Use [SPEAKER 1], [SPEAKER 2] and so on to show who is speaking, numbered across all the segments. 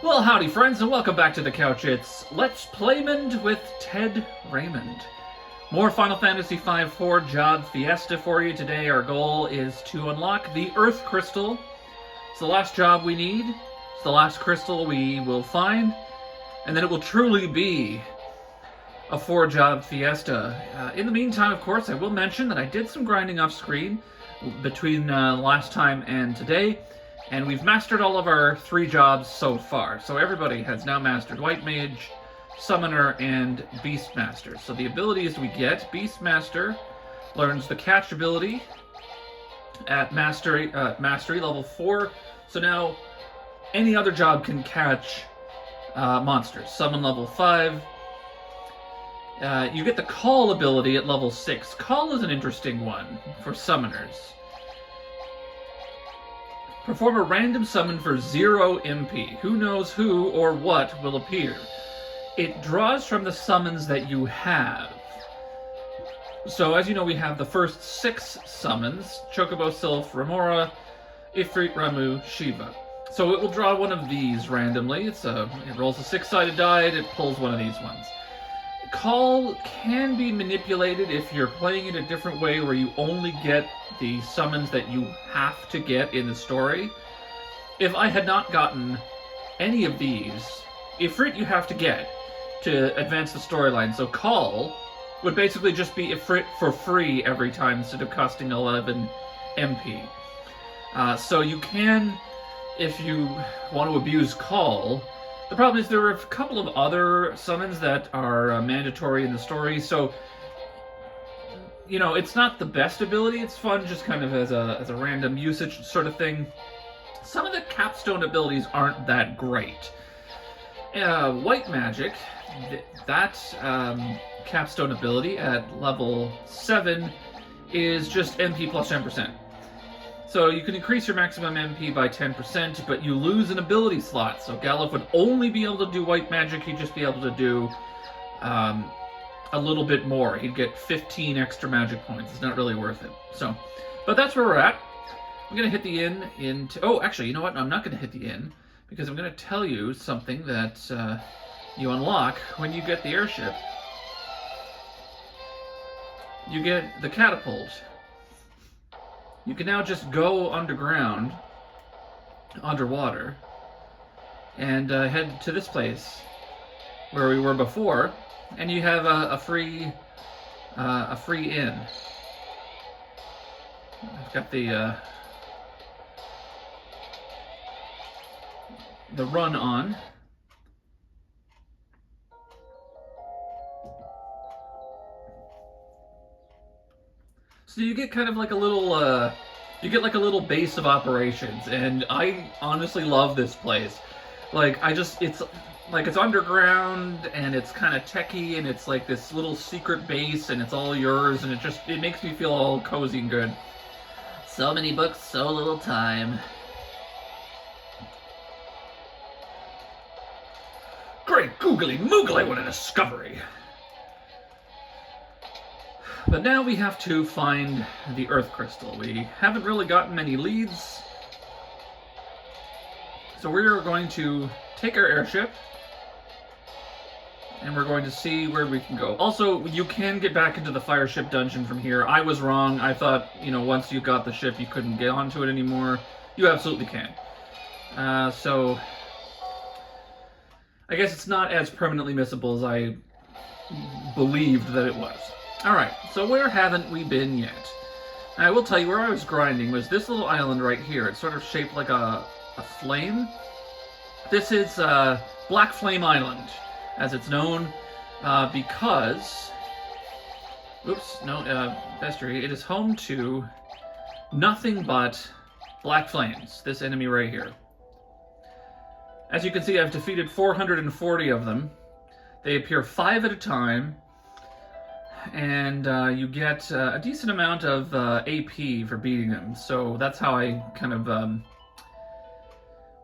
[SPEAKER 1] Well, howdy friends, and welcome back to the couch. It's Let's Playmond with Ted Raymond. More Final Fantasy V Four Job Fiesta for you today. Our goal is to unlock the Earth Crystal. It's the last job we need. It's the last crystal we will find. And then it will truly be a Four Job Fiesta. In the meantime, of course, I will mention that I did some grinding off screen between last time and today. And we've mastered all of our 3 jobs so far. So everybody has now mastered White Mage, Summoner, and Beastmaster. So the abilities we get, Beastmaster learns the catch ability at mastery level 4. So now any other job can catch monsters. Summon level 5. You get the Call ability at level 6. Call is an interesting one for summoners. Perform a random summon for 0 MP. Who knows who or what will appear? It draws from the summons that you have. So, as you know, we have the first 6 summons: Chocobo, Sylph, Remora, Ifrit, Ramu, Shiva. So it will draw one of these randomly. It rolls a 6-sided die, and it pulls one of these ones. Call can be manipulated if you're playing it a different way, where you only get the summons that you have to get in the story. If I had not gotten any of these, Ifrit you have to get to advance the storyline. So Call would basically just be Ifrit for free every time instead of costing 11 MP. So you can, if you want to abuse Call. The problem is there are a couple of other summons that are mandatory in the story, so, you know, it's not the best ability. It's fun just kind of as a random usage sort of thing. Some of the capstone abilities aren't that great. White Magic, that capstone ability at level 7 is just MP plus 10%. So you can increase your maximum MP by 10%, but you lose an ability slot. So Galuf would only be able to do White Magic. He'd just be able to do a little bit more. He'd get 15 extra magic points. It's not really worth it. So, but that's where we're at. I'm going to hit the inn into... Oh, actually, you know what? I'm not going to hit the inn, because I'm going to tell you something that you unlock when you get the airship. You get the catapult. You can now just go underground, underwater, and head to this place where we were before, and you have a free inn. I've got the run on. So you get kind of like a little, you get like a little base of operations, and I honestly love this place. Like, it's like it's underground, and it's kind of techy, and it's like this little secret base, and it's all yours, and it makes me feel all cozy and good. So many books, so little time. Great googly moogly, what a discovery! But now we have to find the Earth Crystal. We haven't really gotten many leads. So we're going to take our airship, and we're going to see where we can go. Also, you can get back into the fire ship dungeon from here. I was wrong. I thought, you know, once you got the ship, you couldn't get onto it anymore. You absolutely can. So I guess it's not as permanently missable as I believed that it was. Alright, so where haven't we been yet? I will tell you, where I was grinding was this little island right here. It's sort of shaped like a flame. This is Black Flame Island, as it's known, because... Oops, no, bestiary. It is home to nothing but Black Flames, this enemy right here. As you can see, I've defeated 440 of them. They appear 5 at a time. And you get a decent amount of AP for beating them, so that's how I kind of,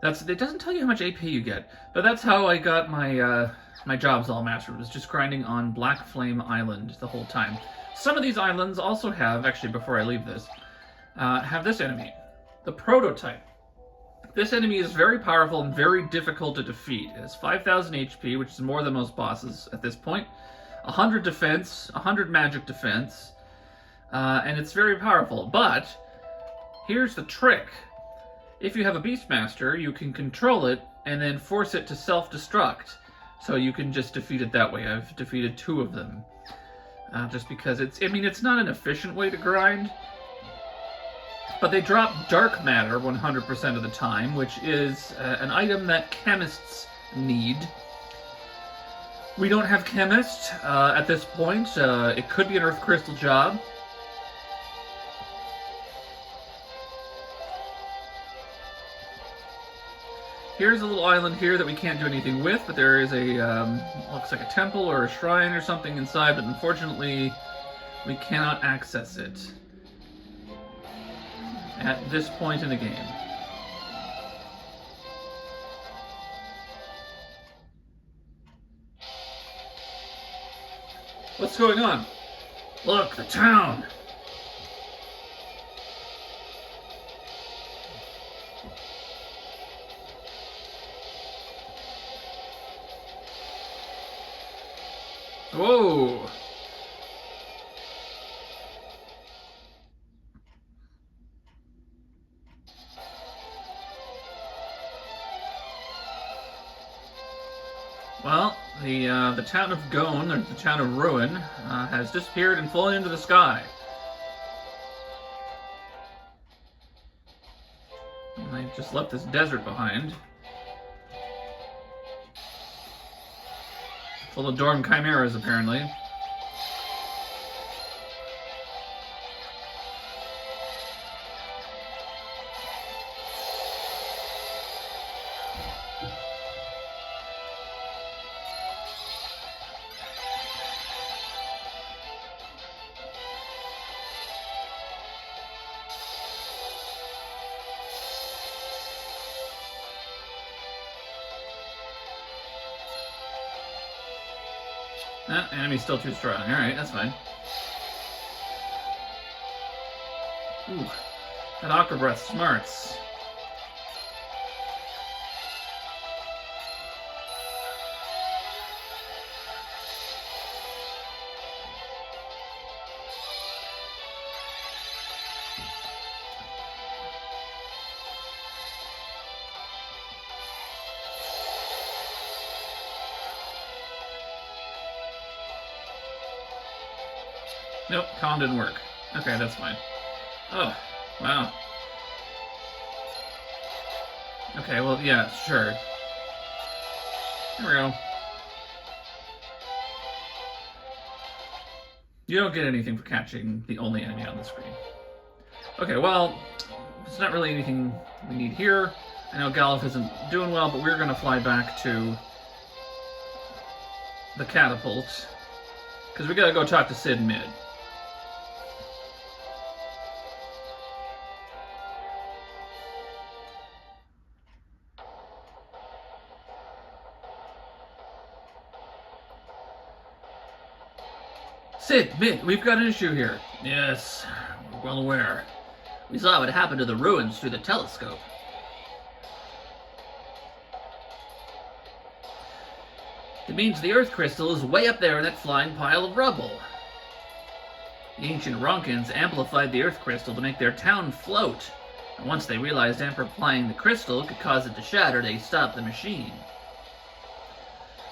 [SPEAKER 1] it doesn't tell you how much AP you get, but that's how I got my, my jobs all mastered, was just grinding on Black Flame Island the whole time. Some of these islands also have, actually before I leave this, have this enemy, the Prototype. This enemy is very powerful and very difficult to defeat. It has 5,000 HP, which is more than most bosses at this point. 100 defense, 100 magic defense, and it's very powerful. But here's the trick. If you have a Beastmaster, you can control it and then force it to self-destruct. So you can just defeat it that way. I've defeated 2 of them. Just because it's not an efficient way to grind. But they drop dark matter 100% of the time, which is an item that chemists need. We don't have chemists at this point. It could be an earth crystal job. Here's a little island here that we can't do anything with, but there is a, looks like a temple or a shrine or something inside, but unfortunately we cannot access it at this point in the game. What's going on? Look, the town! Whoa! Well, the town of Gone, or the town of Ruin, has disappeared and fallen into the sky. And they just left this desert behind. Full of dorm chimeras, apparently. Enemy's still too strong. Alright, that's fine. Ooh. That Aqua Breath smarts. Nope, calm didn't work. Okay, that's fine. Oh, wow. Okay, well, yeah, sure. There we go. You don't get anything for catching the only enemy on the screen. Okay, well, it's not really anything we need here. I know Galuf isn't doing well, but we're going to fly back to the catapult, because we got to go talk to Sid Mid. Sid, Mid, we've got an issue here. Yes, we're well aware. We saw what happened to the ruins through the telescope. It means the Earth Crystal is way up there in that flying pile of rubble. The ancient Ronkins amplified the Earth Crystal to make their town float. And once they realized amplifying the crystal could cause it to shatter, they stopped the machine.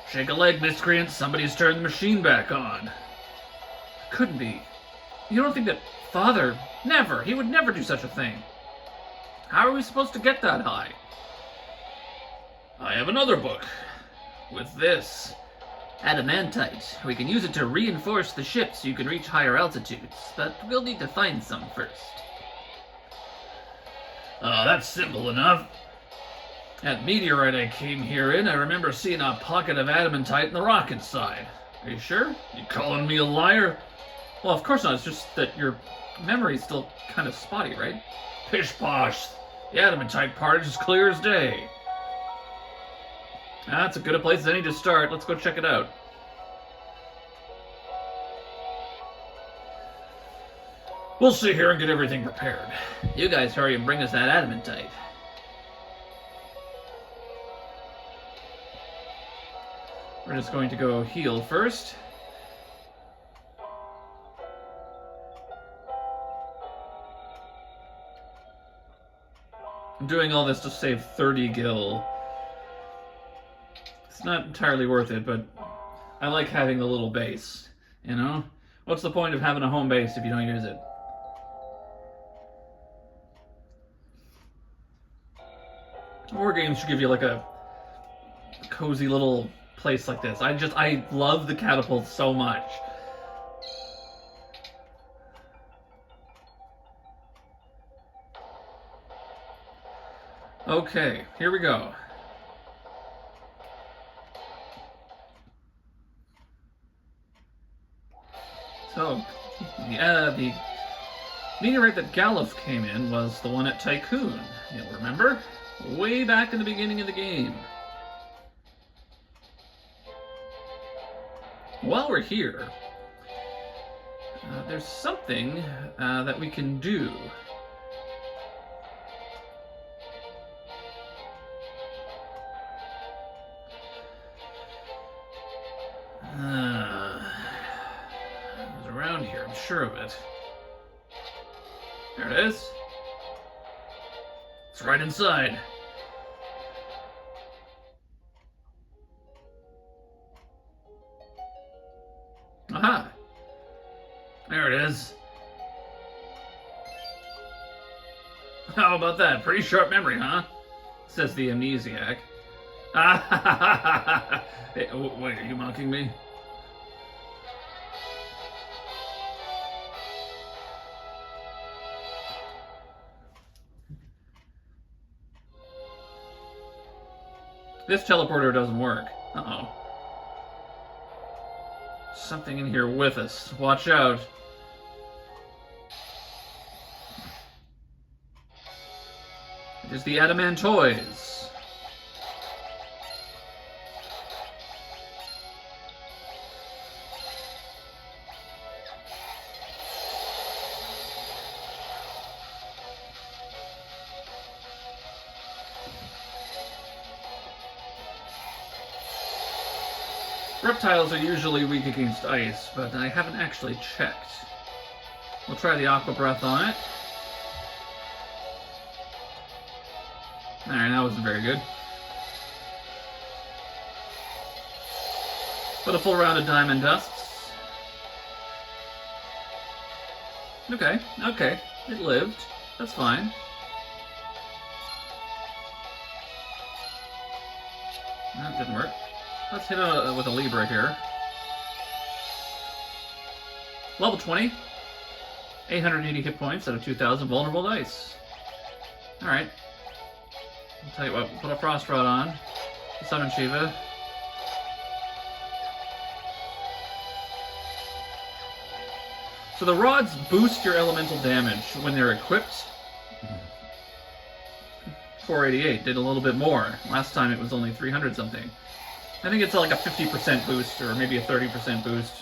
[SPEAKER 1] Shake a leg, miscreant. Somebody's turned the machine back on. Couldn't be. You don't think that Father... Never! He would never do such a thing. How are we supposed to get that high? I have another book. With this. Adamantite. We can use it to reinforce the ship so you can reach higher altitudes. But we'll need to find some first. Oh, that's simple enough. That meteorite I came here in, I remember seeing a pocket of adamantite in the rock inside. Are you sure? You calling me a liar? Well, of course not. It's just that your memory's still kind of spotty, right? Pish posh. The adamantite part is as clear as day. That's as good a place as any to start. Let's go check it out. We'll sit here and get everything prepared. You guys hurry and bring us that adamantite. We're just going to go heal first. I'm doing all this to save 30 gil. It's not entirely worth it, but I like having the little base, you know? What's the point of having a home base if you don't use it? War games should give you like a cozy little place like this. I love the catapult so much. Okay, here we go. So, the meteorite that Galuf came in was the one at Tycoon, you'll remember? Way back in the beginning of the game. While we're here, there's something that we can do. It was around here, I'm sure of it. There it is. It's right inside. Aha! There it is. How about that? Pretty sharp memory, huh? Says the amnesiac. Hey, wait, are you mocking me? This teleporter doesn't work. Uh-oh. Something in here with us. Watch out. It is the Adamant Toys. Reptiles are usually weak against ice, but I haven't actually checked. We'll try the Aqua Breath on it. Alright, that wasn't very good. Put a full round of Diamond Dusts. Okay, okay. It lived. That's fine. That didn't work. Let's hit with a Libra here. Level 20. 880 hit points out of 2,000 vulnerable dice. Alright. I'll tell you what, we'll put a Frost Rod on. Summon Shiva. So the rods boost your elemental damage when they're equipped. 488 did a little bit more. Last time it was only 300 something. I think it's like a 50% boost, or maybe a 30% boost.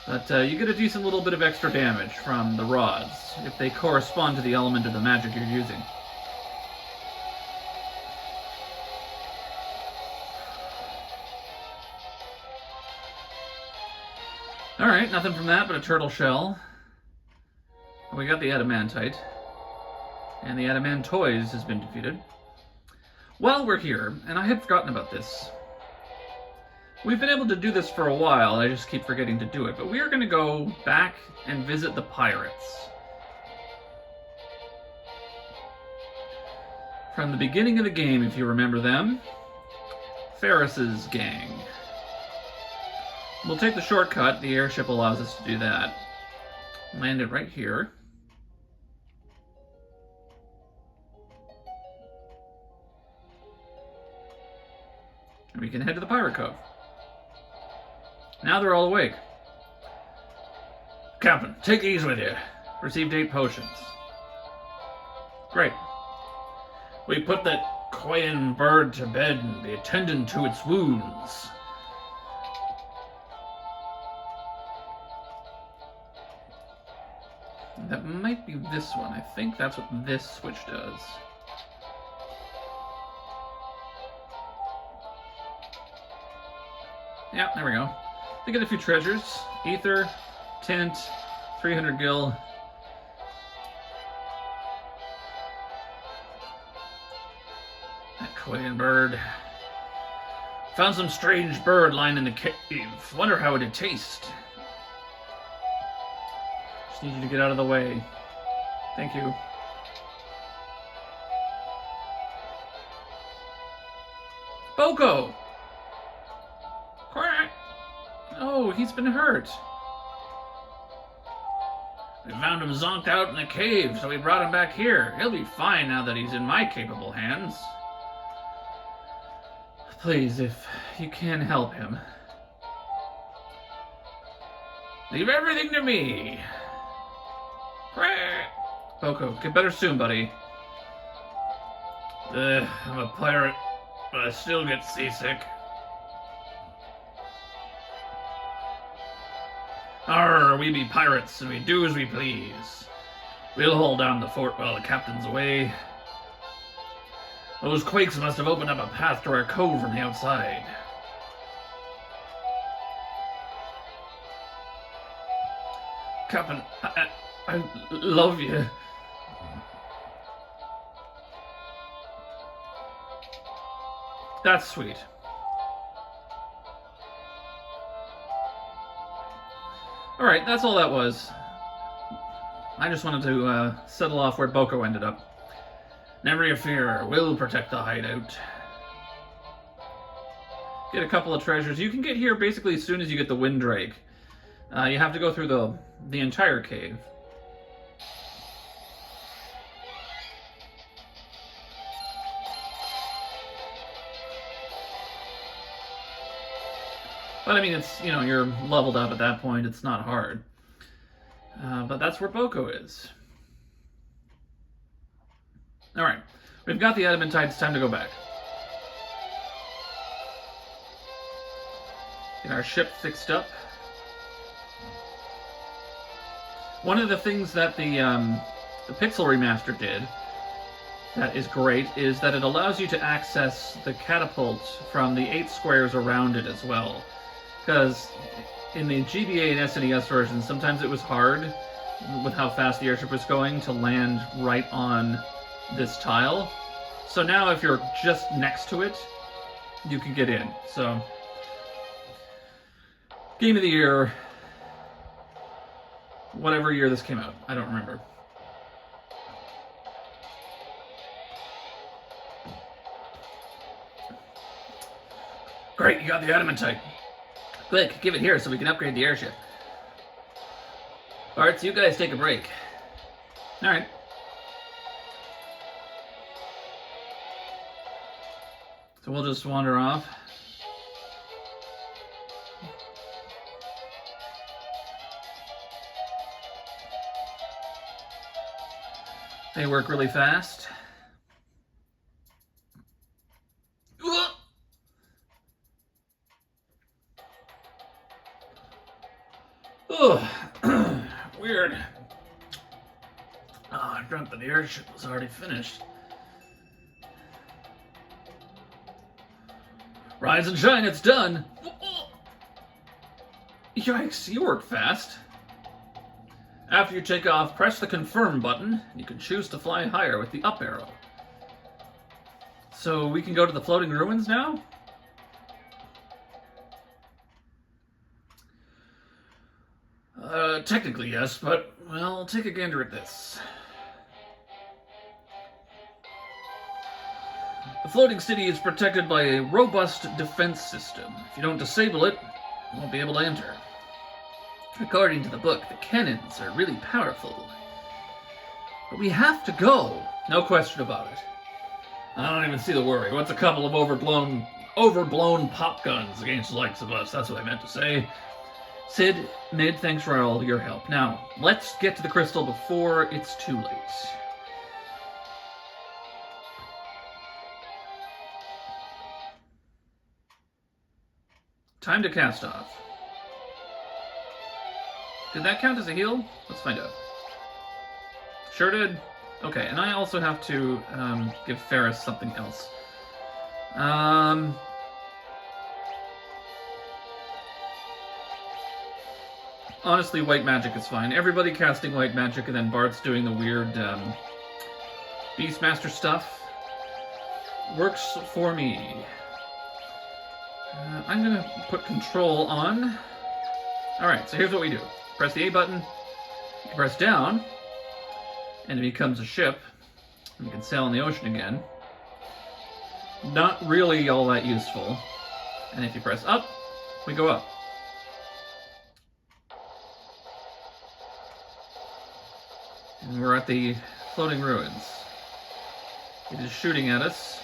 [SPEAKER 1] But you get a decent little bit of extra damage from the rods, if they correspond to the element of the magic you're using. Alright, nothing from that but a turtle shell. We got the adamantite. And the Adamant Toys has been defeated. While we're here, and I had forgotten about this, we've been able to do this for a while, I just keep forgetting to do it, but we are going to go back and visit the pirates. From the beginning of the game, if you remember them, Ferris's gang. We'll take the shortcut, the airship allows us to do that. Land it right here. And we can head to the Pirate Cove. Now they're all awake. Captain, take these with you. Received 8 potions. Great. We put that Koyan bird to bed and be attendant to its wounds. That might be this one. I think that's what this switch does. Yeah, there we go. We get a few treasures. Ether, tint, 300 gil. That Korean bird. Found some strange bird lying in the cave. Wonder how it'd taste. Just need you to get out of the way. Thank you. Boko! Quack! Oh, he's been hurt. We found him zonked out in the cave, so we brought him back here. He'll be fine now that he's in my capable hands. Please, if you can help him. Leave everything to me. Boko, get better soon, buddy. I'm a pirate, but I still get seasick. Arr, we be pirates, and we do as we please. We'll hold down the fort while the captain's away. Those quakes must have opened up a path to our cove from the outside. Captain, I love you. That's sweet. Alright, that's all that was. I just wanted to settle off where Boko ended up. Never you fear, we'll protect the hideout. Get a couple of treasures. You can get here basically as soon as you get the Windrake. You have to go through the entire cave. But I mean, it's, you know, you're leveled up at that point. It's not hard. But that's where Boko is. Alright, we've got the adamantite, it's time to go back. Get our ship fixed up. One of the things that the Pixel Remaster did that is great is that it allows you to access the catapult from the 8 squares around it as well. Because in the GBA and SNES version, sometimes it was hard with how fast the airship was going to land right on this tile. So now if you're just next to it, you can get in. So, Game of the Year, whatever year this came out, I don't remember. Great, you got the adamantite. Quick, give it here so we can upgrade the airship. Alright, so you guys take a break. Alright. So we'll just wander off. They work really fast. Oh, weird. Oh, I dreamt that the airship was already finished. Rise and shine, it's done! Yikes, you work fast. After you take off, press the confirm button. You can choose to fly higher with the up arrow. So we can go to the floating ruins now? Technically yes, but, well, take a gander at this. The floating city is protected by a robust defense system. If you don't disable it, you won't be able to enter. According to the book, the cannons are really powerful. But we have to go. No question about it. I don't even see the worry. What's a couple of overblown pop guns against the likes of us? That's what I meant to say. Sid, Mid, thanks for all your help. Now, let's get to the crystal before it's too late. Time to cast off. Did that count as a heal? Let's find out. Sure did. Okay, and I also have to give Ferris something else. Honestly, white magic is fine. Everybody casting white magic and then Bart's doing the weird Beastmaster stuff works for me. I'm gonna put control on. Alright, so here's what we do. Press the A button, you press down, and it becomes a ship. And we can sail in the ocean again. Not really all that useful. And if you press up, we go up. And we're at the floating ruins. It is shooting at us.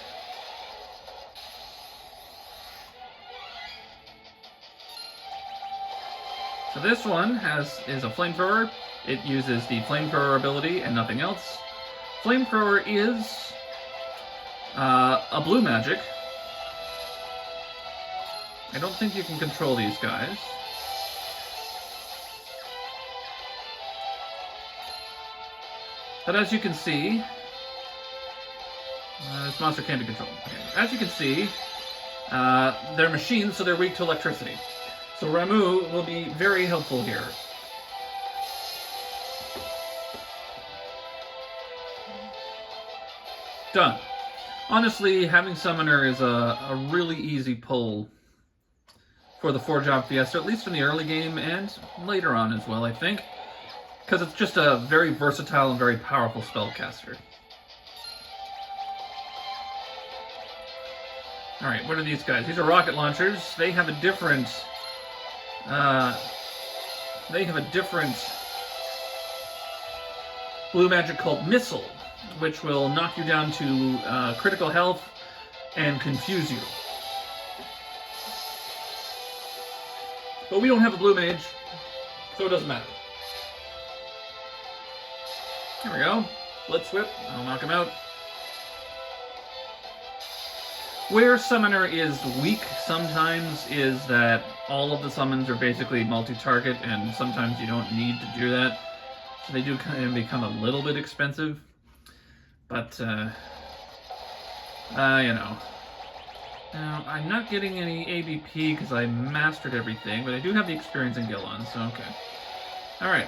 [SPEAKER 1] So this one is a flamethrower. It uses the flamethrower ability and nothing else. Flamethrower is a blue magic. I don't think you can control these guys. But as you can see, this monster can't be controlled. Okay. As you can see, they're machines, so they're weak to electricity. So Ramu will be very helpful here. Done. Honestly, having Summoner is a really easy pull for the Four Job Fiesta, at least in the early game and later on as well, I think. Because it's just a very versatile and very powerful spellcaster. Alright, what are these guys? These are rocket launchers. They have a different... blue magic called Missile, which will knock you down to critical health and confuse you. But we don't have a blue mage, so it doesn't matter. There we go. Blitz Whip. I'll knock him out. Where Summoner is weak sometimes is that all of the summons are basically multi-target, and sometimes you don't need to do that. So they do kind of become a little bit expensive. But, you know. Now, I'm not getting any ABP because I mastered everything, but I do have the experience in Gillon, so okay. Alright.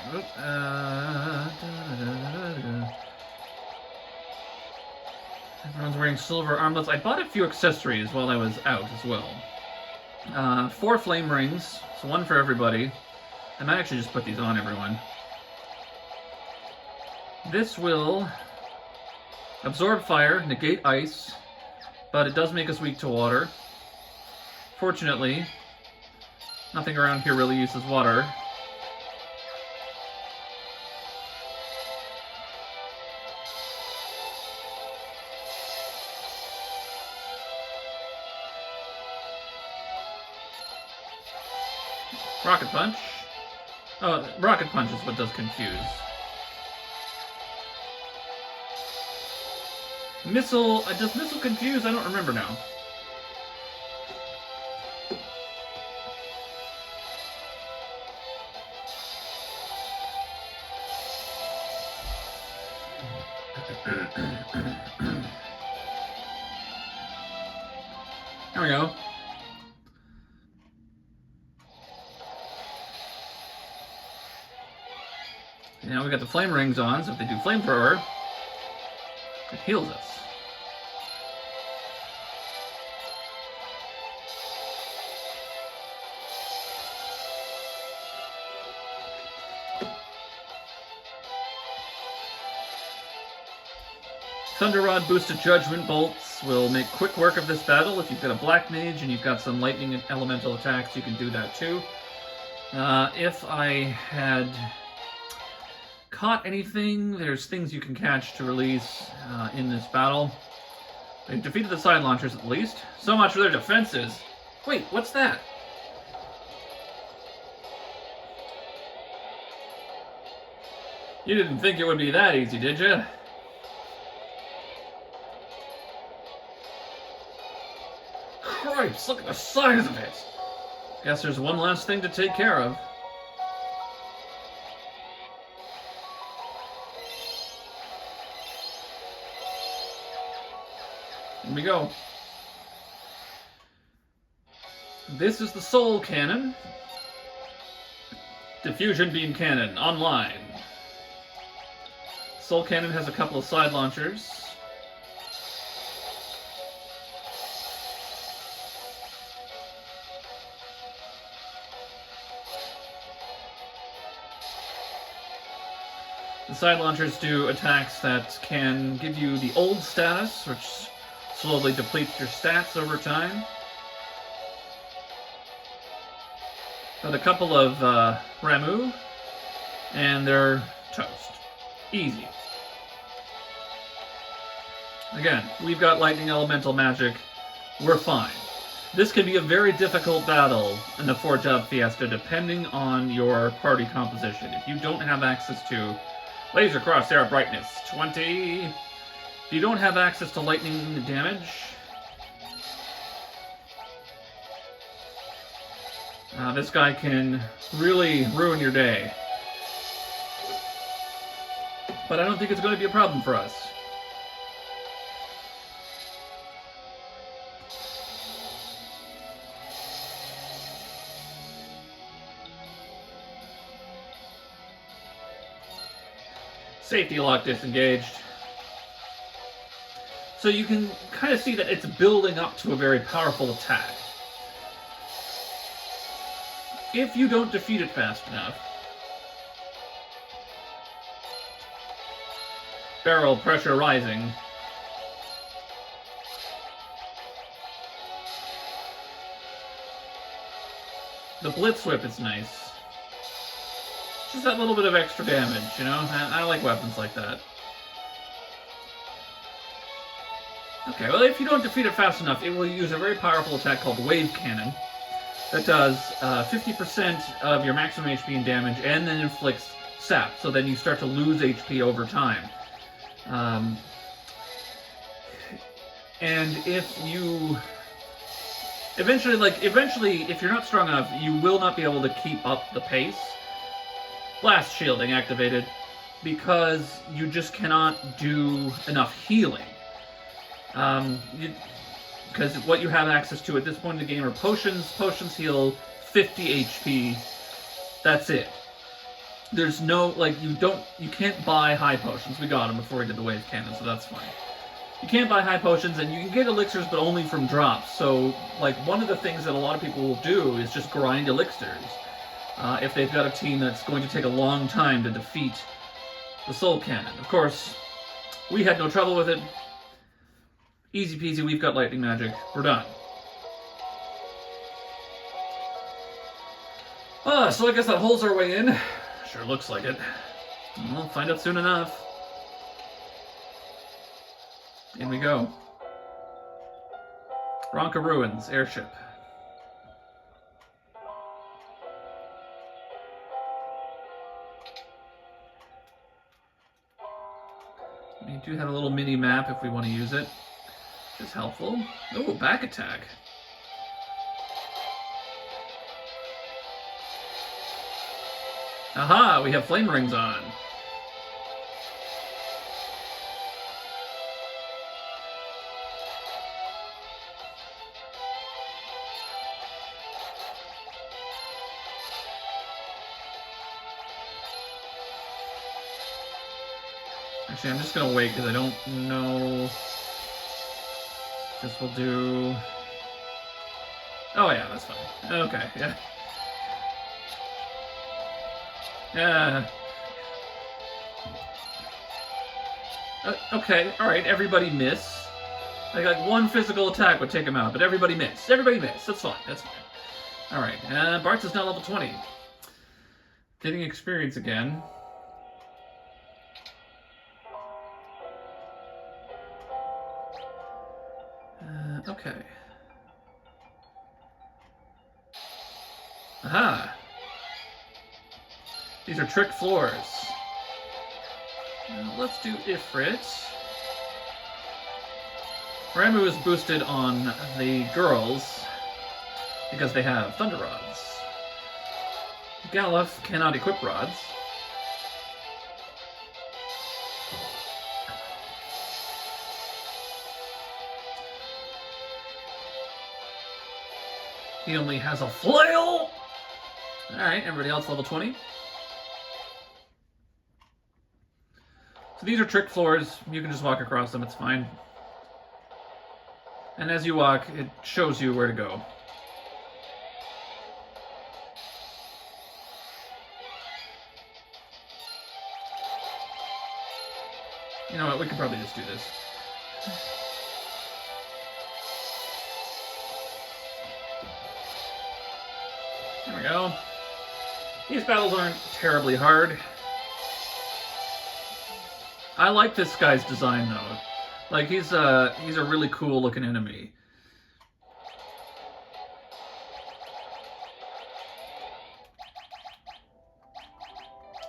[SPEAKER 1] Everyone's wearing silver armlets. I bought a few accessories while I was out as well. 4 flame rings, so 1 for everybody. I might actually just put these on everyone. This will absorb fire, negate ice, but it does make us weak to water. Fortunately, nothing around here really uses water. Rocket Punch. Oh, Rocket Punch is what does confuse. Missile, does Missile confuse? I don't remember now. There we go. Now we got the flame rings on, so if they do flamethrower, it heals us. Thunder Rod boosted Judgment Bolts will make quick work of this battle. If you've got a Black Mage and you've got some lightning and elemental attacks, you can do that too. If I had caught anything, there's things you can catch to release in this battle. They've defeated the side launchers at least. So much for their defenses. Wait, what's that? You didn't think it would be that easy, did you? Cripes, look at the size of it! Guess there's one last thing to take care of. Here we go. This is the Soul Cannon. Diffusion beam cannon online. Soul cannon has a couple of side launchers. The side launchers do attacks that can give you the old status, which slowly depletes your stats over time. Got a couple of Ramu, and they're toast. Easy. Again, we've got lightning elemental magic. We're fine. This can be a very difficult battle in the Four Job Fiesta, depending on your party composition. If you don't have access to Laser Crosshair Brightness 20. If you don't have access to lightning damage, this guy can really ruin your day. But I don't think it's going to be a problem for us. Safety lock disengaged. So you can kind of see that it's building up to a very powerful attack. If you don't defeat it fast enough, barrel pressure rising. The Blitz Whip is nice. Just that little bit of extra damage, you know? I like weapons like that. Okay, well, if you don't defeat it fast enough, it will use a very powerful attack called Wave Cannon that does 50% of your maximum HP and damage and then inflicts sap, so then you start to lose HP over time. And if you... Eventually, if you're not strong enough, you will not be able to keep up the pace. Blast shielding activated, because you just cannot do enough healing. Because what you have access to at this point in the game are potions. Potions heal 50 HP. That's it. There's no, you can't buy high potions. We got them before we did the wave cannon, so that's fine. You can't buy high potions, and you can get elixirs, but only from drops. So, one of the things that a lot of people will do is just grind elixirs. If they've got a team that's going to take a long time to defeat the Soul Cannon. Of course, we had no trouble with it. Easy peasy, we've got lightning magic. We're done. So I guess that holds our way in. Sure looks like it. We'll find out soon enough. In we go. Ronka Ruins, airship. We do have a little mini map if we want to use it, which is helpful. Oh, back attack. Aha, we have flame rings on. Actually, I'm just going to wait because I don't know. This will do... Oh yeah, that's fine. Okay, yeah. Yeah. Okay, alright, everybody miss. Like one physical attack would take him out, but everybody miss. Everybody miss. That's fine, that's fine. Alright, Bartz is now level 20. Getting experience again. Okay. Aha! These are trick floors. Let's do Ifrit. Ramu is boosted on the girls because they have Thunder Rods. Galuf cannot equip rods. He only has a flail! Alright, everybody else level 20. So these are trick floors. You can just walk across them, it's fine. And as you walk, it shows you where to go. You know what, we could probably just do this. There we go. These battles aren't terribly hard. I like this guy's design though. Like he's a really cool looking enemy.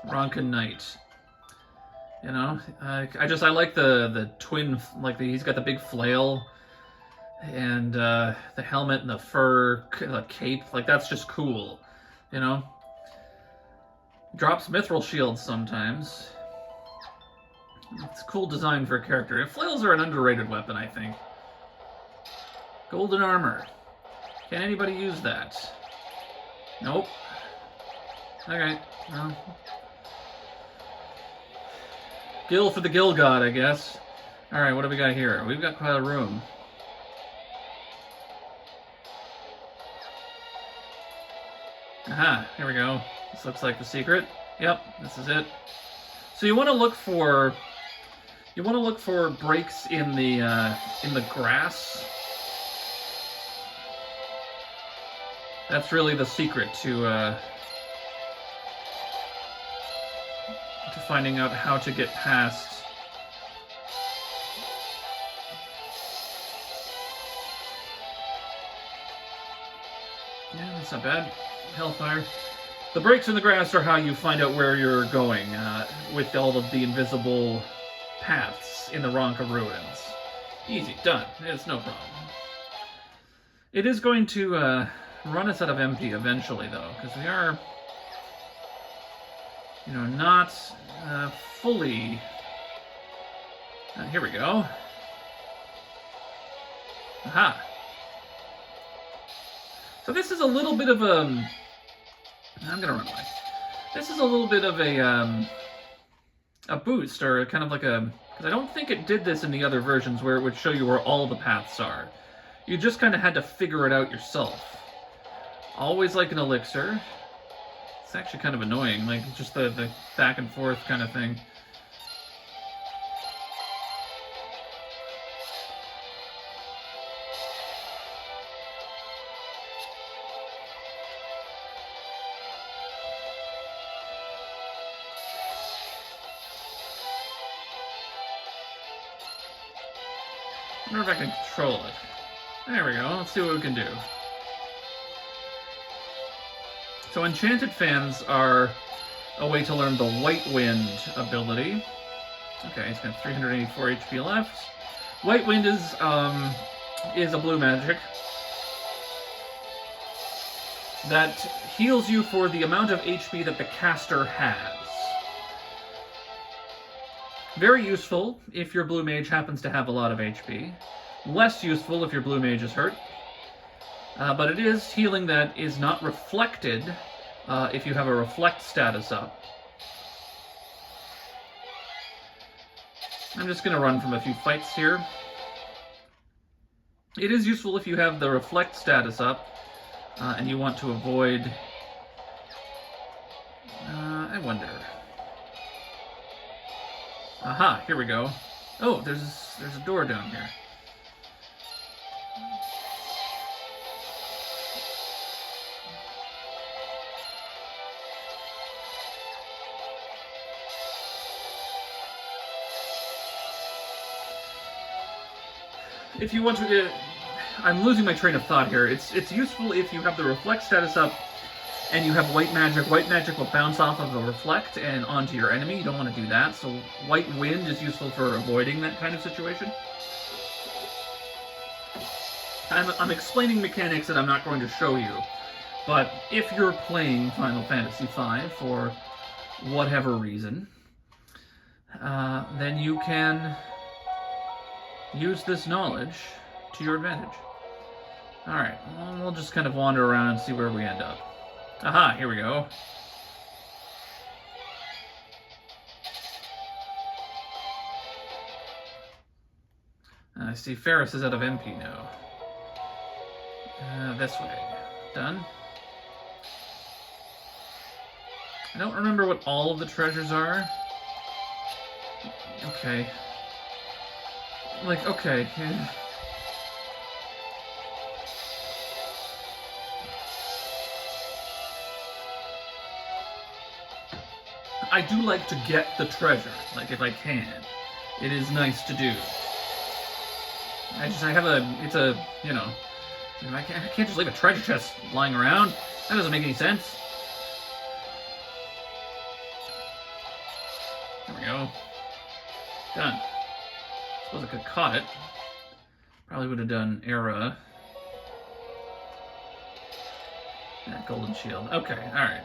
[SPEAKER 1] Ronka Knight. You know, I like the twin, like he's got the big flail and the helmet and the fur, the cape. Like that's just cool, you know. Drops mithril shields sometimes. It's a cool design for a character. And flails are an underrated weapon, I think. Golden armor. Can anybody use that? Nope. Okay, well. Gil for the Gil God, I guess. Alright, what do we got here? We've got quite a room. Aha, here we go. This looks like the secret. Yep, this is it. So you want to look for breaks in the grass. That's really the secret to finding out how to get past. Yeah, that's not bad. Hellfire. The breaks in the grass are how you find out where you're going with all of the invisible paths in the Ronka ruins. Easy, done. It's no problem. It is going to run us out of MP eventually, though, because we are, you know, not fully. Here we go. Aha. So this is a little bit of a. I'm gonna run away. This is a little bit of a boost, or kind of like a, because I don't think it did this in the other versions where it would show you where all the paths are. You just kind of had to figure it out yourself. Always like an elixir. It's actually kind of annoying, like just the back and forth kind of thing. I wonder if I can control it. There we go. Let's see what we can do. So Enchanted Fans are a way to learn the White Wind ability. Okay, he's got 384 HP left. White Wind is a blue magic that heals you for the amount of HP that the caster has. Very useful if your blue mage happens to have a lot of HP. Less useful if your blue mage is hurt. But it is healing that is not reflected if you have a reflect status up. I'm just going to run from a few fights here. It is useful if you have the reflect status up and you want to avoid... I wonder... Aha, here we go. Oh, there's a door down here. If you want to... I'm losing my train of thought here. It's useful if you have the reflect status up and you have white magic. White magic will bounce off of the reflect and onto your enemy. You don't want to do that. So White Wind is useful for avoiding that kind of situation. I'm explaining mechanics that I'm not going to show you. But if you're playing Final Fantasy V for whatever reason, then you can use this knowledge to your advantage. Alright, we'll just kind of wander around and see where we end up. Aha, here we go. I see Ferris is out of MP now. This way. Done. I don't remember what all of the treasures are. Okay. Like, okay. I do like to get the treasure, like, if I can. It is nice to do. You know, I can't just leave a treasure chest lying around. That doesn't make any sense. There we go. Done. Suppose I could have caught it. Probably would have done era. Yeah, golden shield. Okay, alright.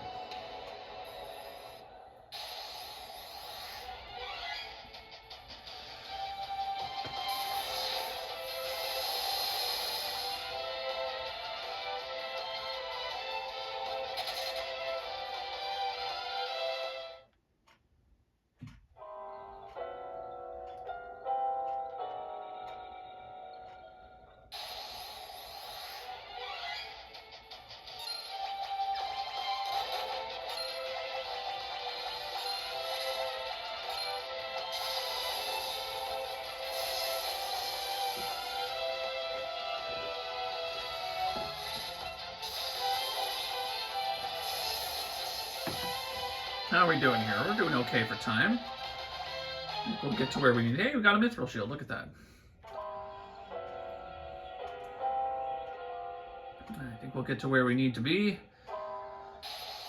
[SPEAKER 1] How are we doing here? We're doing okay for time. I think we'll get to where we need. Hey, we got a mithril shield. Look at that. I think we'll get to where we need to be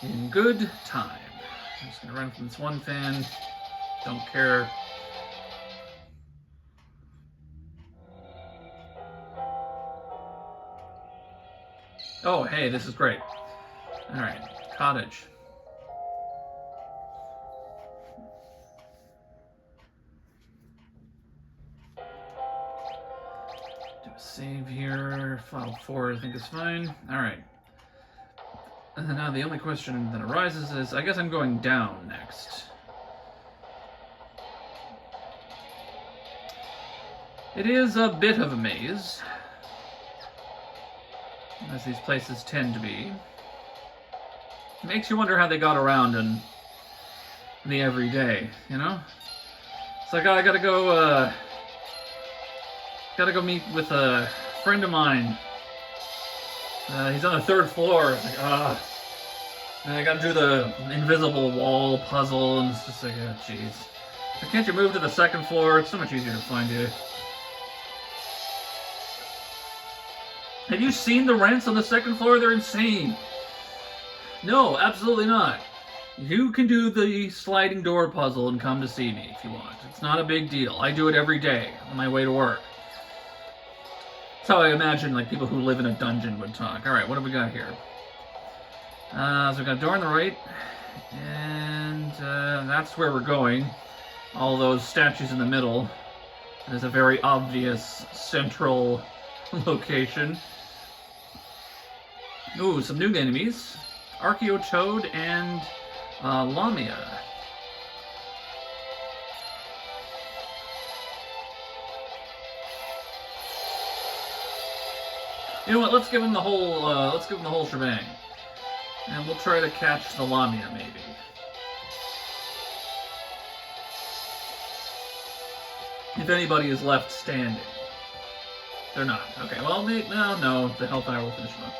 [SPEAKER 1] in good time. I'm just going to run from this one fan. Don't care. Oh, hey, this is great. All right, cottage. Save here. File 4, I think is fine. Alright. And then now the only question that arises is, I guess I'm going down next. It is a bit of a maze, as these places tend to be. It makes you wonder how they got around in the everyday, you know? So I gotta go, gotta go meet with a friend of mine. He's on the 3rd floor. It's like, and I gotta do the invisible wall puzzle, and it's just like, oh, jeez. So can't you move to the 2nd floor? It's so much easier to find you. Have you seen the rents on the 2nd floor? They're insane. No, absolutely not. You can do the sliding door puzzle and come to see me if you want. It's not a big deal. I do it every day on my way to work. That's how I imagine like people who live in a dungeon would talk. Alright, what have we got here? So we got a door on the right, and that's where we're going. All those statues in the middle. There's a very obvious central location. Ooh, some new enemies. Archaeotoad and Lamia. You know what? Let's give him the whole shebang, and we'll try to catch the Lamia maybe. If anybody is left standing, they're not. Okay. Well, no. The Hellfire will finish them up.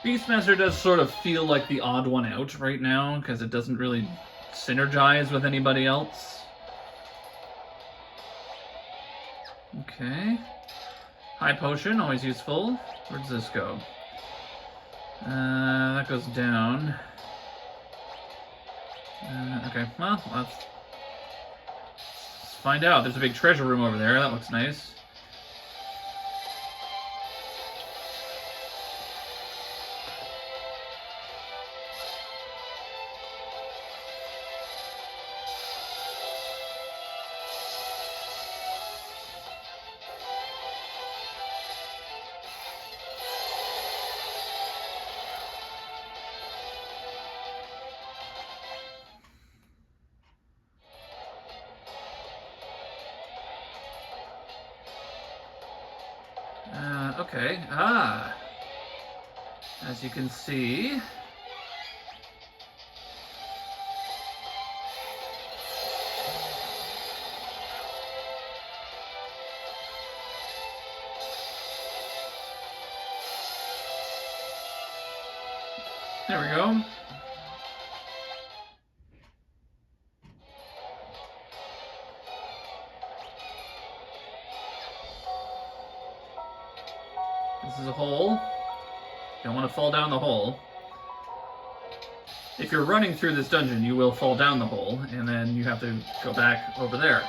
[SPEAKER 1] Beastmaster does sort of feel like the odd one out right now, because it doesn't really synergize with anybody else. Okay. High potion, always useful. Where does this go? That goes down. Okay, well, let's find out. There's a big treasure room over there. That looks nice. Okay. As you can see... There we go. This is a hole. Don't want to fall down the hole. If you're running through this dungeon, you will fall down the hole, and then you have to go back over there.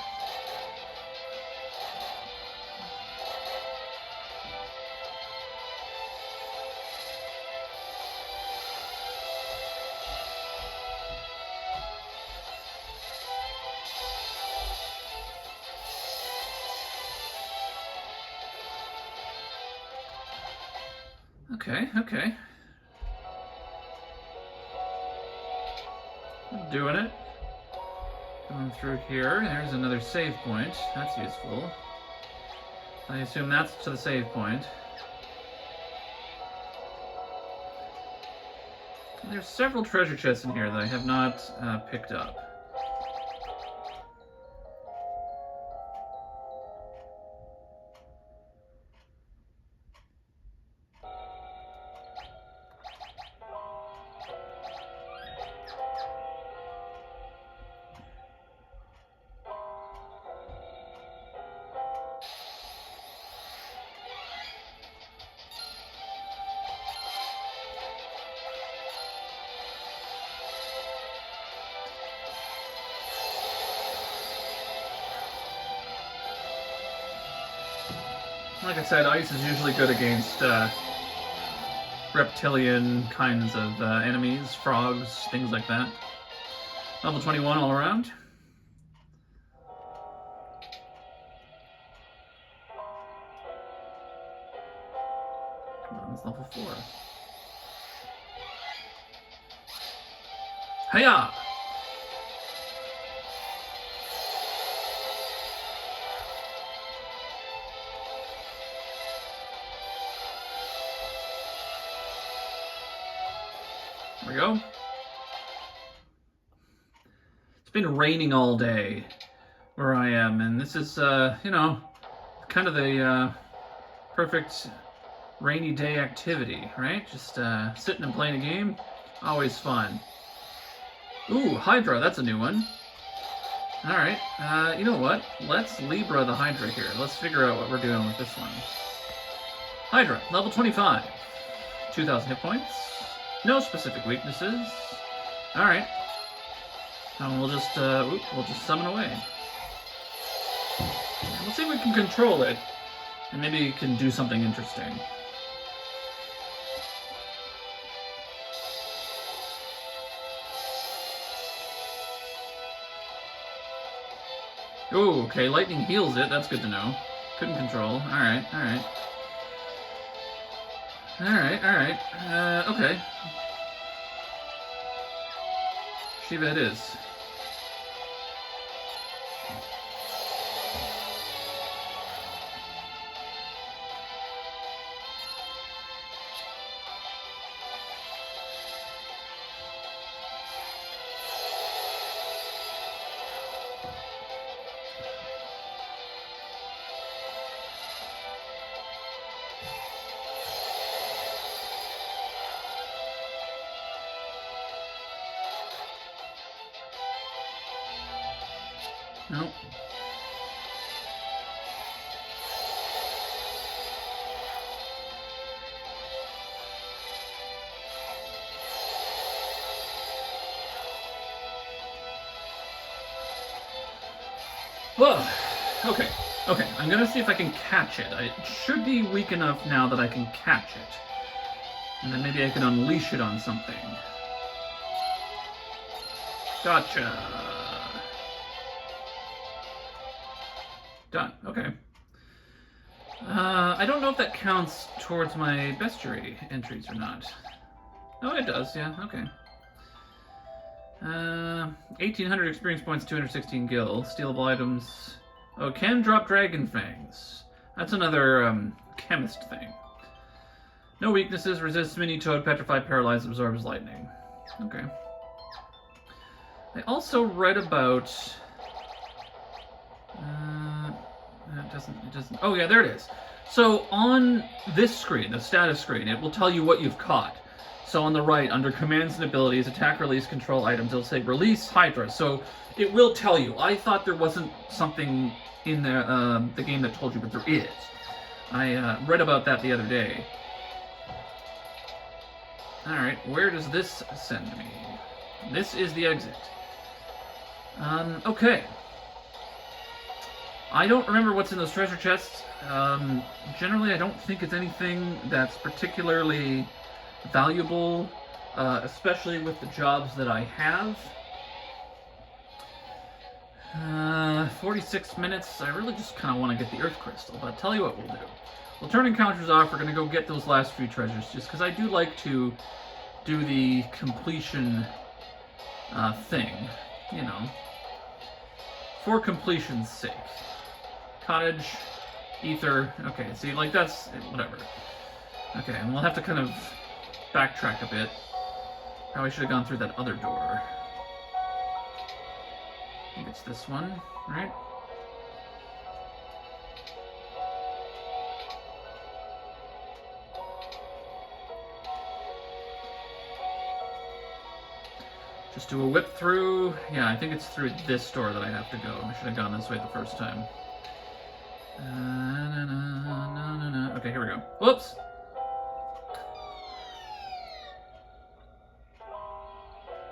[SPEAKER 1] Okay. I'm doing it. Going through here. There's another save point. That's useful. I assume that's to the save point. There's several treasure chests in here that I have not picked up. Like I said, ice is usually good against reptilian kinds of enemies, frogs, things like that. Level 21 all around. Come on, it's level 4. Hiya! There we go. It's been raining all day where I am, and this is, you know, kind of the perfect rainy day activity, right? Just sitting and playing a game, always fun. Ooh, Hydra, that's a new one. Alright, you know what? Let's Libra the Hydra here. Let's figure out what we're doing with this one. Hydra, level 25. 2,000 hit points. No specific weaknesses. Alright. And we'll just summon away. Let's see if we can control it. And maybe it can do something interesting. Ooh, okay, lightning heals it. That's good to know. Couldn't control. Alright. Okay. Shiva it is. Nope. Whoa. Okay. I'm gonna see if I can catch it. It should be weak enough now that I can catch it. And then maybe I can unleash it on something. Gotcha. Done. Okay. I don't know if that counts towards my bestiary entries or not. Oh, it does. Yeah. Okay. 1,800 experience points, 216 gil. Stealable items. Oh, can drop dragon fangs. That's another chemist thing. No weaknesses, resists mini toad, petrified, paralyzed, absorbs lightning. Okay. I also read about... it doesn't... Oh yeah, there it is. So on this screen, the status screen, it will tell you what you've caught. So on the right, under commands and abilities, attack, release, control items, it'll say release Hydra. So it will tell you. I thought there wasn't something in the game that told you, but there is. I read about that the other day. Alright, where does this send me? This is the exit. Okay. I don't remember what's in those treasure chests. Generally, I don't think it's anything that's particularly valuable, especially with the jobs that I have. 46 minutes. I really just kind of want to get the Earth Crystal, but I'll tell you what we'll do. We'll turn encounters off. We're going to go get those last few treasures, just because I do like to do the completion thing, you know, for completion's sake. Cottage, ether, okay, see, like, that's, whatever. Okay, and we'll have to kind of backtrack a bit. Probably should have gone through that other door. I think it's this one, right? Just do a whip through. Yeah, I think it's through this door that I have to go. I should have gone this way the first time. Okay, here we go. Whoops!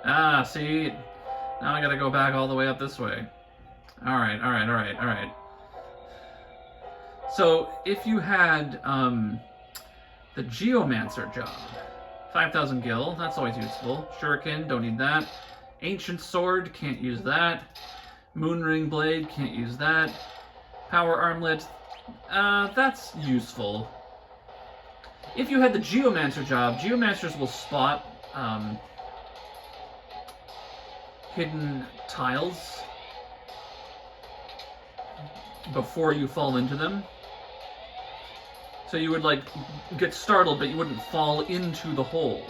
[SPEAKER 1] Ah, see? Now I gotta go back all the way up this way. Alright. So, if you had, the Geomancer job, 5,000 gil, that's always useful. Shuriken, don't need that. Ancient Sword, can't use that. Moonring Blade, can't use that. Power Armlet, that's useful. If you had the Geomancer job, Geomancers will spot hidden tiles before you fall into them. So you would, like, get startled, but you wouldn't fall into the hole.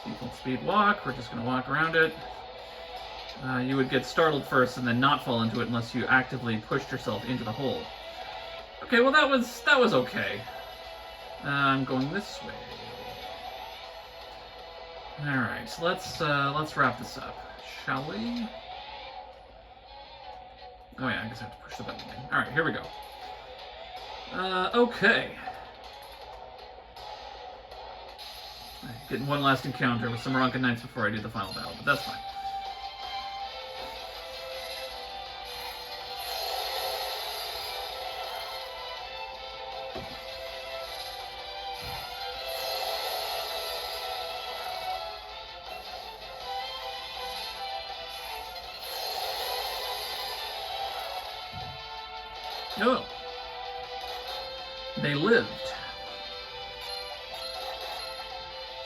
[SPEAKER 1] Default speed walk, we're just going to walk around it. You would get startled first and then not fall into it unless you actively pushed yourself into the hole. Okay, well that was okay. I'm going this way. Alright, so let's wrap this up, shall we? Oh yeah, I guess I have to push the button again. Alright, here we go. Okay. Getting one last encounter with some Ronkin Knights before I do the final battle, but that's fine. Oh. They lived.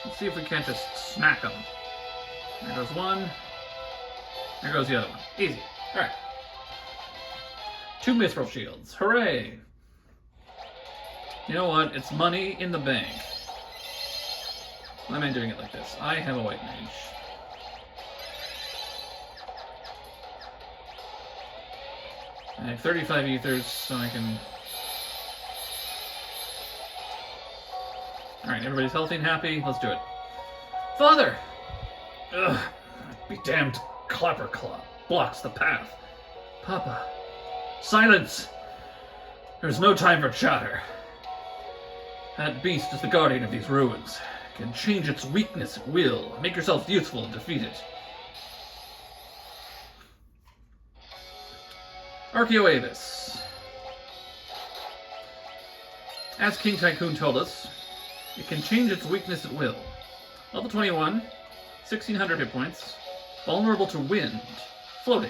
[SPEAKER 1] Let's see if we can't just smack them. There goes one. There goes the other one. Easy. Alright. 2 mithril shields. Hooray! You know what? It's money in the bank. Why am I doing it like this? I have a white mage. I have 35 ethers, so I can... Alright, everybody's healthy and happy. Let's do it. Father! Ugh, be damned Clapperclaw. Blocks the path. Papa. Silence! There's no time for chatter. That beast is the guardian of these ruins. It can change its weakness at will. Make yourself useful and defeat it. Archaeoavis. As King Tycoon told us, it can change its weakness at will. Level 21, 1600 hit points, vulnerable to wind, floating.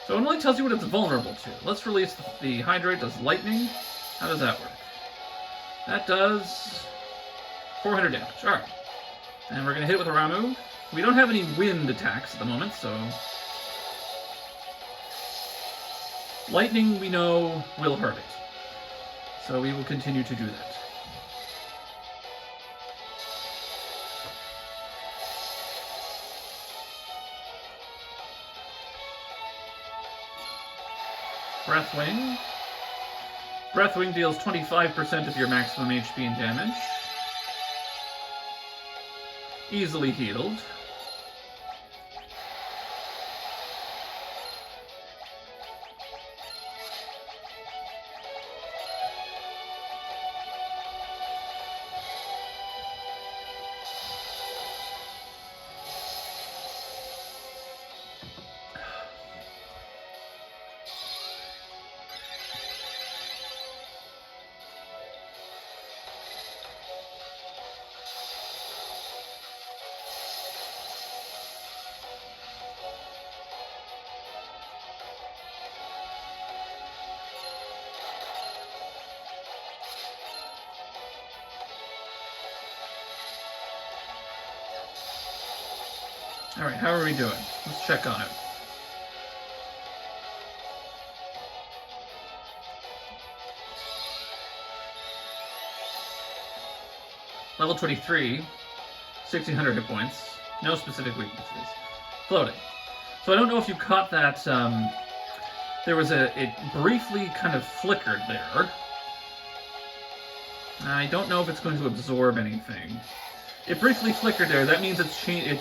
[SPEAKER 1] So it only tells you what it's vulnerable to. Let's release the Hydrate. Does lightning? How does that work? That does 400 damage. Alright. And we're going to hit it with a Ramu. We don't have any wind attacks at the moment, so... Lightning, we know, will hurt it. So we will continue to do that. Breathwing. Breathwing deals 25% of your maximum HP and damage. Easily healed. Alright, how are we doing? Let's check on it. Level 23, 1600 hit points, no specific weaknesses. Floating. So I don't know if you caught that, there was it briefly kind of flickered there. I don't know if it's going to absorb anything. It briefly flickered there, that means it's changed,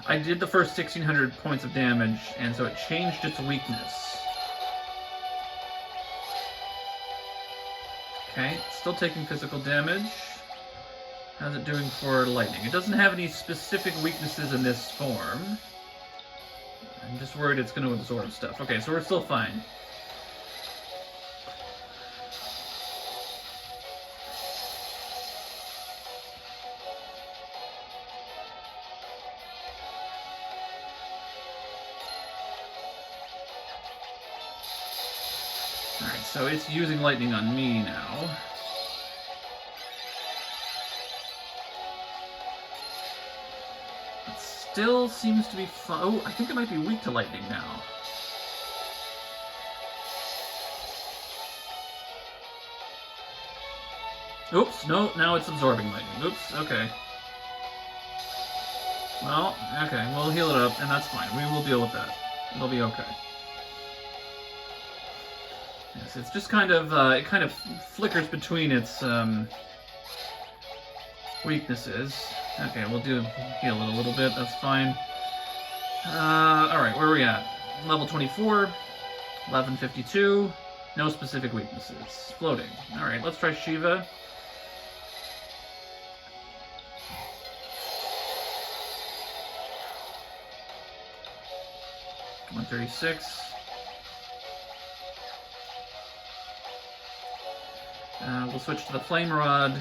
[SPEAKER 1] I did the first 1600 points of damage, and so it changed its weakness. Okay, still taking physical damage. How's it doing for lightning? It doesn't have any specific weaknesses in this form. I'm just worried it's going to absorb stuff. Okay, so we're still fine. Alright, so it's using lightning on me now. It still seems to be fun. Oh, I think it might be weak to lightning now. Oops, no, now it's absorbing lightning. Oops, okay. Well, okay, we'll heal it up, and that's fine. We will deal with that. It'll be okay. Yes, it's just kind of, it kind of flickers between its, weaknesses. Okay, we'll heal it a little bit, that's fine. Alright, where are we at? Level 24, 1152, no specific weaknesses. Floating. Alright, let's try Shiva. $136. We'll switch to the Flame Rod,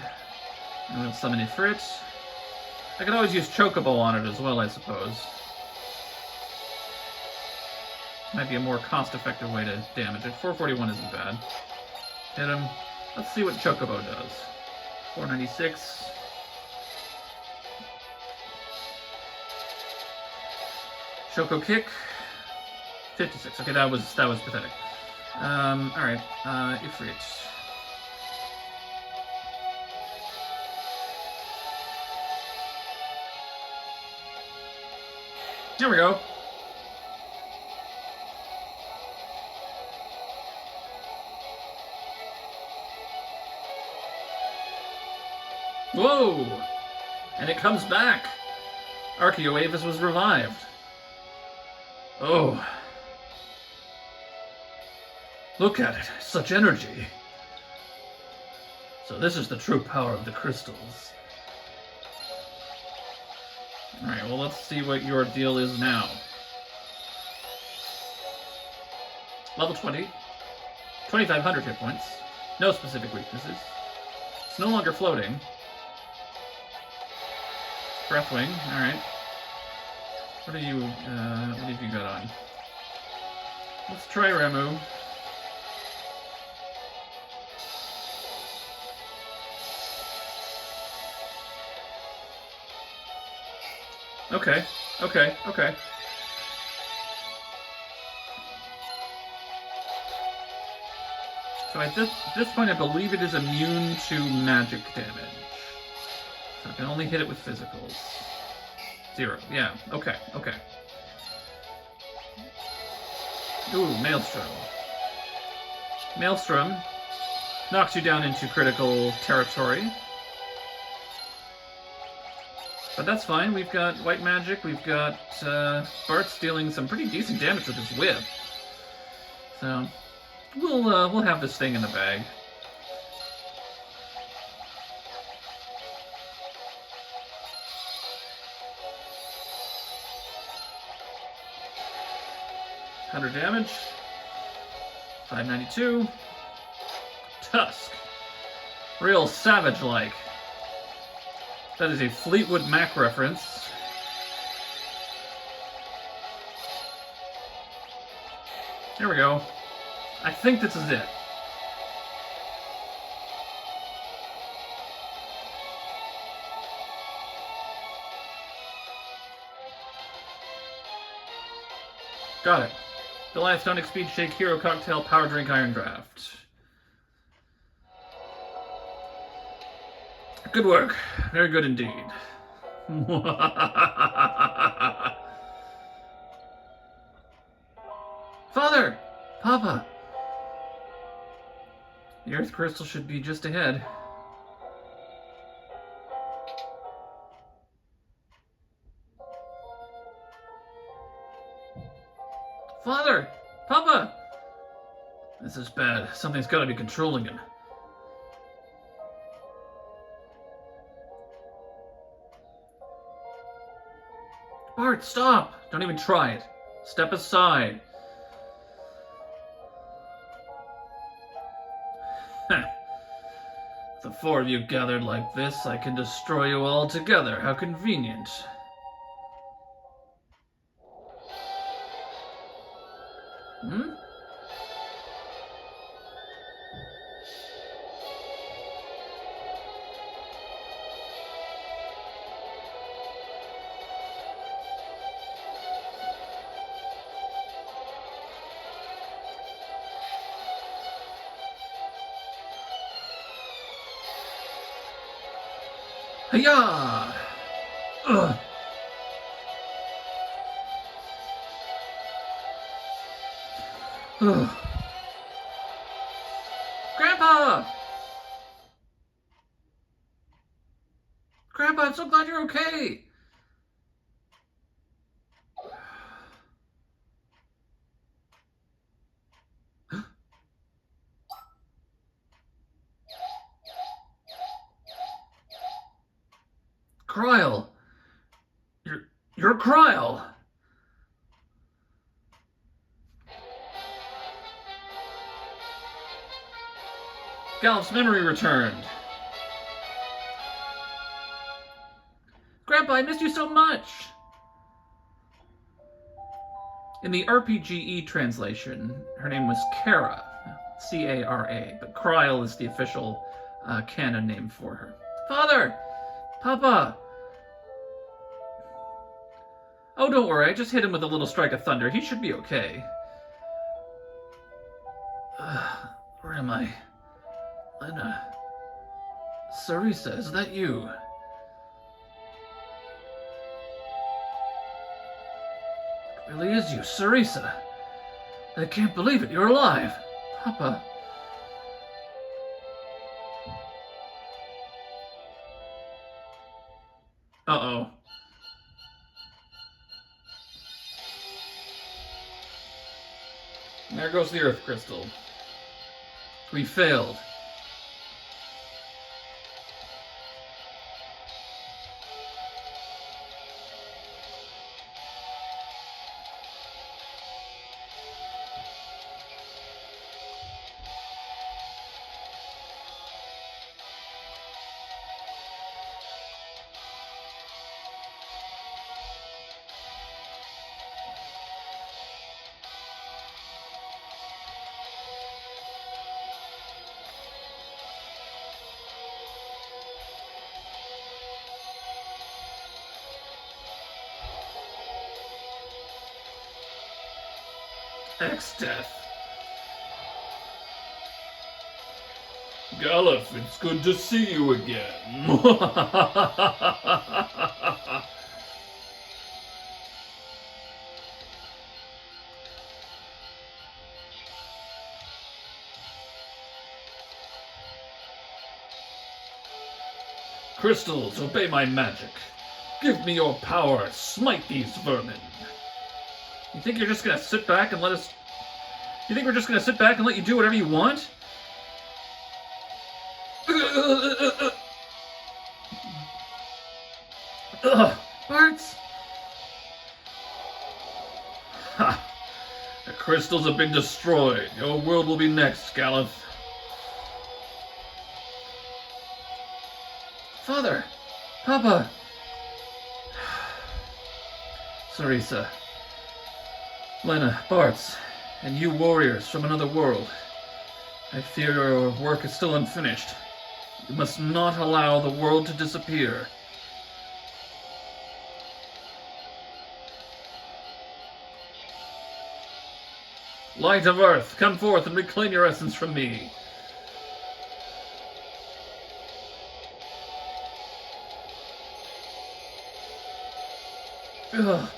[SPEAKER 1] and we'll summon Ifrit. I could always use Chocobo on it as well, I suppose. Might be a more cost-effective way to damage it. 441 isn't bad. Hit him. Let's see what Chocobo does. 496. Choco Kick. 56. Okay, that was pathetic. Alright, Ifrit. There we go. Whoa! And it comes back. Archaeoavis was revived. Oh. Look at it. Such energy. So this is the true power of the crystals. Alright, well, let's see what your deal is now. Level 20. 2,500 hit points. No specific weaknesses. It's no longer floating. Breathwing, alright. What have you got on? Let's try Remu. Okay, okay, okay. So at this point, I believe it is immune to magic damage. So I can only hit it with physicals. 0. Yeah. Okay. Okay. Ooh, Maelstrom. Maelstrom knocks you down into critical territory. But that's fine. We've got white magic. We've got Bart's dealing some pretty decent damage with his whip. So we'll have this thing in the bag. $100 damage. 592. Tusk. Real savage-like. That is a Fleetwood Mac reference. Here we go. I think this is it. Got it. Goliath Tonic Speed Shake Hero Cocktail Power Drink Iron Draft. Good work. Very good indeed. Father! Papa! The Earth Crystal should be just ahead. Father! Papa! This is bad. Something's got to be controlling him. Bart, stop! Don't even try it. Step aside. The four of you gathered like this, I can destroy you all together. How convenient. Hmm? Hiya! Ugh. Ugh. Grandpa! Grandpa, I'm so glad you're okay! Kryl! You're Kryl! Gallop's memory returned. Grandpa, I missed you so much! In the RPGE translation, her name was Kara. C-A-R-A, but Kryl is the official canon name for her. Father! Papa! Oh, don't worry, I just hit him with a little strike of thunder. He should be okay. Where am I? Lena. Sarisa, is that you? It really is you, Sarisa. I can't believe it, you're alive. Papa. Uh-oh. There goes the Earth Crystal. We failed. X-Death. Galuf, it's good to see you again. Crystals, obey my magic. Give me your power, smite these vermin. You think you're just gonna sit back and let us... You think we're just gonna sit back and let you do whatever you want? Birds! Ha! The crystals have been destroyed. Your world will be next, Galuf. Father! Papa! Sarisa, Lena, Bartz, and you warriors from another world. I fear your work is still unfinished. You must not allow the world to disappear. Light of Earth, come forth and reclaim your essence from me. Ugh.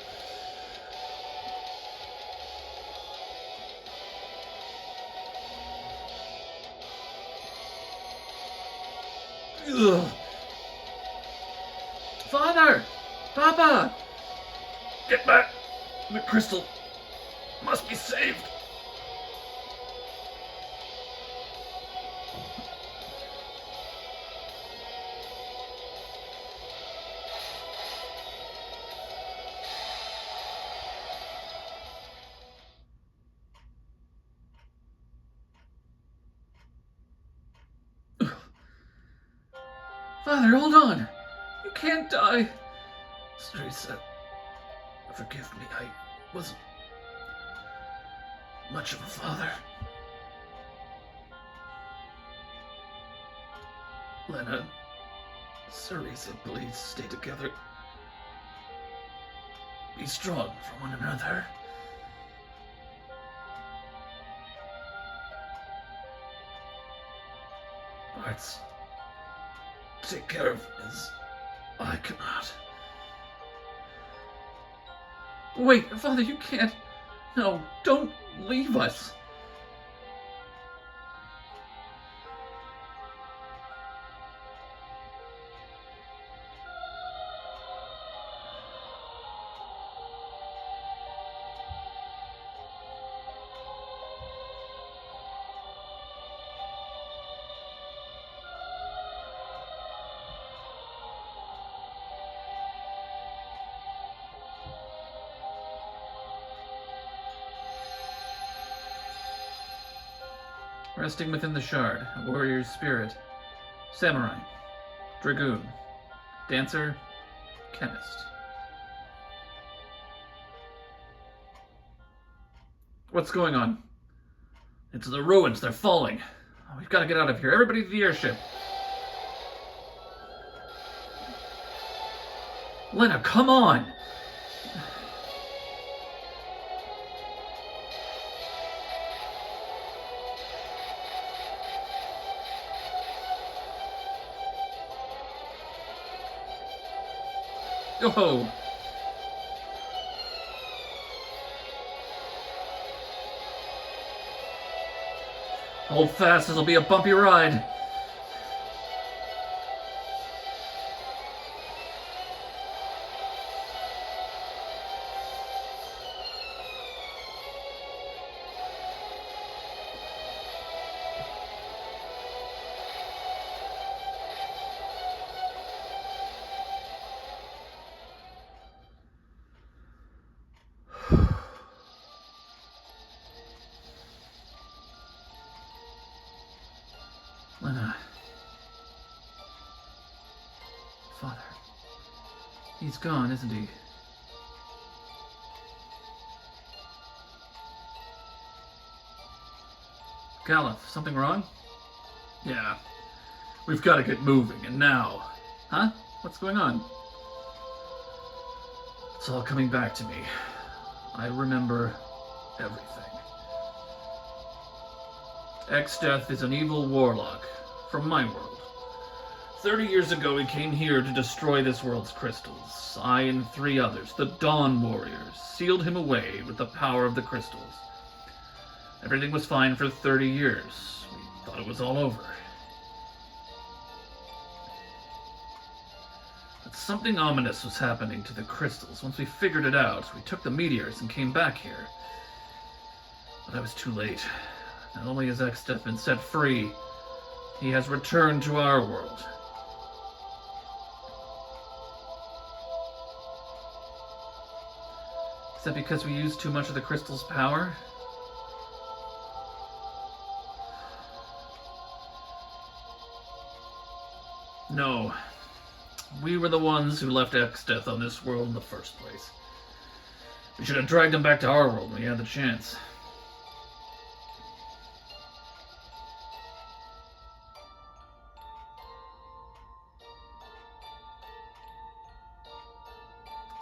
[SPEAKER 1] Ugh. Father! Papa! Get back! The crystal must be saved. Father, hold on! You can't die! Teresa, forgive me. I wasn't much of a father. Lena, Teresa, please stay together. Be strong for one another. Let's take care of as I cannot. Wait, Father, you can't. No, don't leave us. Resting within the shard, a warrior's spirit, samurai, dragoon, dancer, chemist. What's going on? It's the ruins, they're falling. We've got to get out of here. Everybody to the airship. Lena, come on! Oh! Hold fast, this'll be a bumpy ride. Lena. Father. He's gone, isn't he? Galuf, something wrong? Yeah. We've got to get moving, and now. Huh? What's going on? It's all coming back to me. I remember everything. Exdeath is an evil warlock, from my world. 30 years ago, he came here to destroy this world's crystals. I and 3 others, the Dawn Warriors, sealed him away with the power of the crystals. Everything was fine for 30 years. We thought it was all over. But something ominous was happening to the crystals. Once we figured it out, we took the meteors and came back here. But I was too late. Not only has Exdeath been set free, he has returned to our world. Is that because we used too much of the crystal's power? No. We were the ones who left Exdeath on this world in the first place. We should have dragged him back to our world when we had the chance.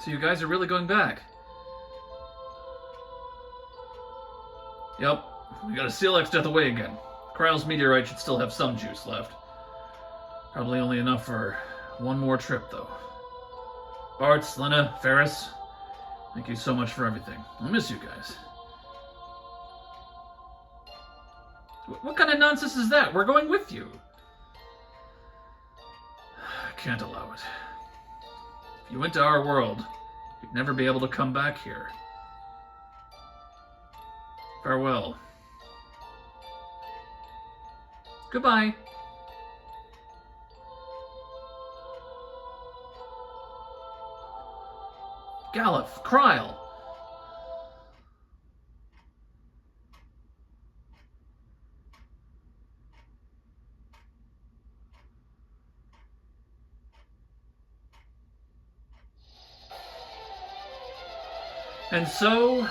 [SPEAKER 1] So you guys are really going back? Yep. We gotta seal Exdeath away again. Kryle's meteorite should still have some juice left. Probably only enough for one more trip, though. Bartz, Lena, Ferris, thank you so much for everything. I'll miss you guys. What kind of nonsense is that? We're going with you. I can't allow it. If you went to our world, you'd never be able to come back here. Farewell. Goodbye. Galuf, Kryle. And so,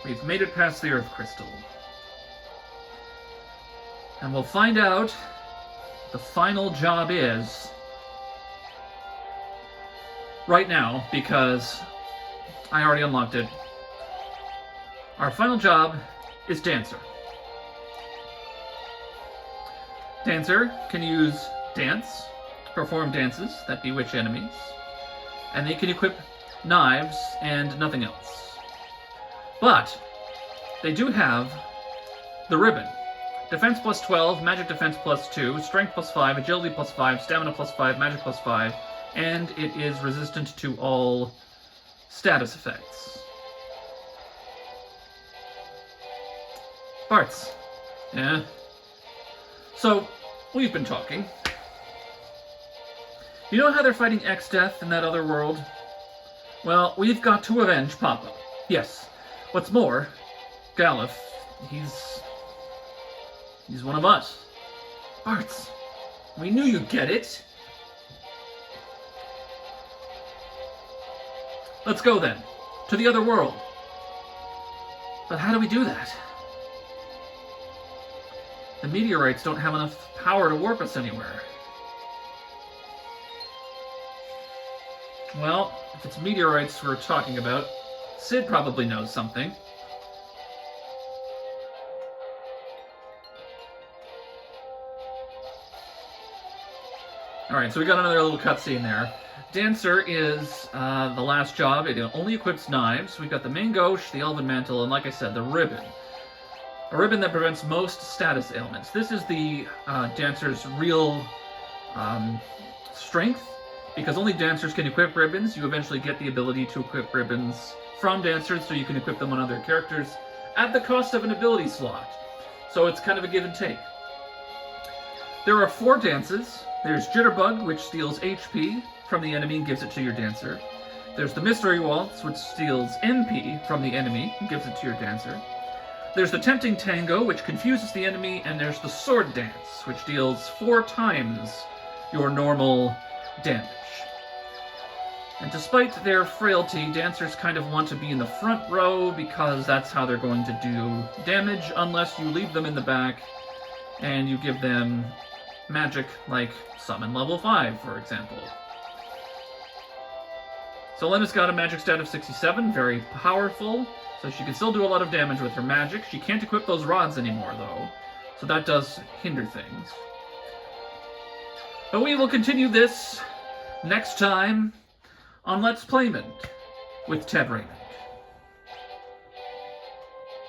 [SPEAKER 1] we've made it past the Earth Crystal. And we'll find out what the final job is right now, because I already unlocked it. Our final job is Dancer. Dancer can use dance to perform dances that bewitch enemies, and they can equip knives and nothing else. But they do have the ribbon. Defense plus 12, magic defense plus 2, strength plus 5, agility plus 5, stamina plus 5, magic plus 5, and it is resistant to all status effects. Bartz. Yeah. So, we've been talking. You know how they're fighting Exdeath in that other world? Well, we've got to avenge Papa. Yes. What's more, Galuf, he's one of us. Bartz, we knew you'd get it. Let's go then, to the other world. But how do we do that? The meteorites don't have enough power to warp us anywhere. Well, if it's meteorites we're talking about, Sid probably knows something. Alright, so we got another little cutscene there. Dancer is the last job. It only equips knives. We've got the main gauche, the elven mantle, and like I said, the ribbon. A ribbon that prevents most status ailments. This is the Dancer's real strength. Because only Dancers can equip ribbons, you eventually get the ability to equip ribbons from Dancers, so you can equip them on other characters at the cost of an ability slot. So it's kind of a give and take. There are 4 dances. There's Jitterbug, which steals HP from the enemy and gives it to your Dancer. There's the Mystery Waltz, which steals MP from the enemy and gives it to your Dancer. There's the Tempting Tango, which confuses the enemy, and there's the Sword Dance, which deals 4 times your normal damage. And despite their frailty, Dancers kind of want to be in the front row because that's how they're going to do damage, unless you leave them in the back and you give them magic like Summon level 5, for example. So Lena's got a magic stat of 67, very powerful, so she can still do a lot of damage with her magic. She can't equip those rods anymore, though, so that does hinder things. But we will continue this next time on Let's Playmond with Ted Raymond.